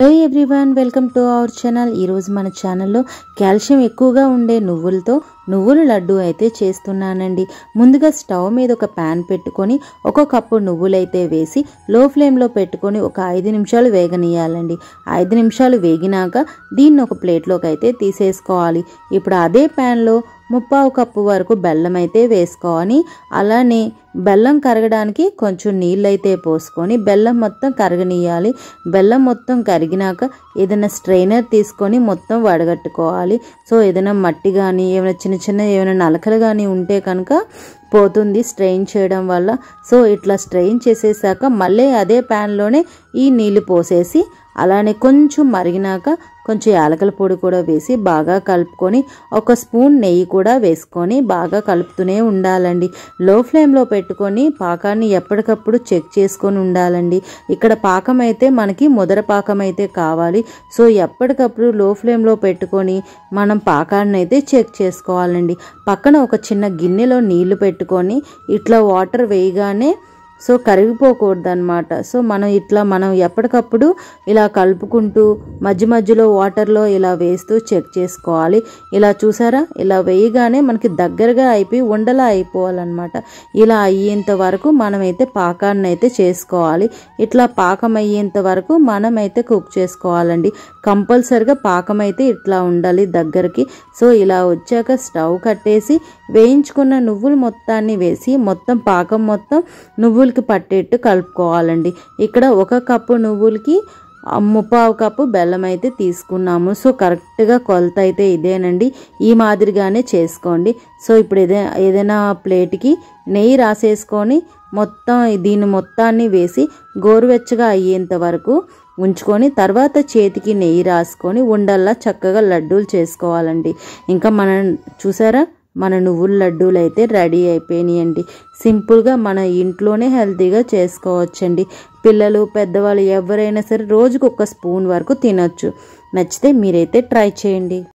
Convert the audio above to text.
Hello everyone, welcome to our channel. ఈరోజు మన ఛానల్లో కాల్షియం ఎక్కువగా ఉండే నువ్వుల లడ్డు అయితే చేస్తున్నానండి. ముందుగా స్టవ్ మీద ఒక ప్యాన్ పెట్టుకొని 1 కప్పు నువ్వులైతే వేసి లో ఫ్లేమ్లో పెట్టుకొని ఒక 5 నిమిషాలు వేగనీయాలండి. 5 నిమిషాలు వేగినాక దీన్ని ఒక ప్లేట్లోకి అయితే తీసేసుకోవాలి. ఇప్పుడు అదే ప్యాన్లో 3/4 కప్పు వరకు బెల్లం అయితే వేసుకోవాలి. అలానే బెల్లం కరగడానికి కొంచెం నీళ్ళైతే పోసుకొని బెల్లం మొత్తం కరగనీయాలి. బెల్లం మొత్తం కరిగినాక ఏదైనా స్ట్రైనర్ తీసుకొని మొత్తం వడగట్టుకోవాలి. సో ఏదైనా మట్టి కానీ ఏమైనా చిన్న ఏమైనా నలకలు కానీ ఉంటే కనుక పోతుంది స్ట్రెయిన్ చేయడం వల్ల. సో ఇట్లా స్ట్రెయిన్ చేసేసాక మళ్ళీ అదే ప్యాన్లోనే ఈ నీళ్ళు పోసేసి అలానే కొంచెం మరిగినాక కొంచెం యాలకుల పొడి కూడా వేసి బాగా కలుపుకొని 1 స్పూన్ నెయ్యి కూడా వేసుకొని బాగా కలుపుతూనే ఉండాలండి. లో ఫ్లేమ్లో పెట్టుకొని పాకాన్ని ఎప్పటికప్పుడు చెక్ చేసుకొని ఉండాలండి. ఇక్కడ పాకం అయితే మనకి ముదర పాకం అయితే కావాలి. సో ఎప్పటికప్పుడు లో ఫ్లేమ్లో పెట్టుకొని మనం పాకాన్ని అయితే చెక్ చేసుకోవాలండి. పక్కన ఒక చిన్న గిన్నెలో నీళ్లు పెట్టుకొని ఇట్లా వాటర్ వేయగానే సో కరిగిపోకూడదు అనమాట. సో మనం ఎప్పటికప్పుడు ఇలా కలుపుకుంటూ మధ్యలో వాటర్లో ఇలా వేస్తూ చెక్ చేసుకోవాలి. ఇలా చూసారా, ఇలా వేయగానే మనకి దగ్గరగా అయిపోయి ఉండలా అయిపోవాలన్నమాట. ఇలా అయ్యేంత వరకు మనమైతే పాకాన్ని అయితే చేసుకోవాలి. ఇట్లా పాకం అయ్యేంత వరకు మనమైతే కుక్ చేసుకోవాలండి. కంపల్సరిగా పాకం అయితే ఇట్లా ఉండాలి దగ్గరికి. సో ఇలా వచ్చాక స్టవ్ కట్టేసి వేయించుకున్న నువ్వులు మొత్తాన్ని వేసి మొత్తం పాకం మొత్తం నువ్వులకి పట్టేట్టు కలుపుకోవాలండి. ఇక్కడ 1 కప్పు నువ్వులకి 3/4 కప్పు బెల్లం అయితే తీసుకున్నాము. సో కరెక్ట్గా కొలత అయితే ఇదేనండి. ఈ మాదిరిగానే చేసుకోండి. సో ఇప్పుడు ఏదైనా ప్లేట్కి నెయ్యి రాసేసుకొని మొత్తం దీన్ని మొత్తాన్ని వేసి గోరువెచ్చగా అయ్యేంత వరకు ఉంచుకొని తర్వాత చేతికి నెయ్యి రాసుకొని ఉండల్లా చక్కగా లడ్డూలు చేసుకోవాలండి. ఇంకా చూసారా, మన నువ్వుల లడ్డూలు అయితే రెడీ అయిపోయినాయండి. సింపుల్గా మన ఇంట్లోనే హెల్తీగా చేసుకోవచ్చండి. పిల్లలు పెద్దవాళ్ళు ఎవరైనా సరే రోజుకు 1 స్పూన్ వరకు తినొచ్చు. నచ్చితే మీరైతే ట్రై చేయండి.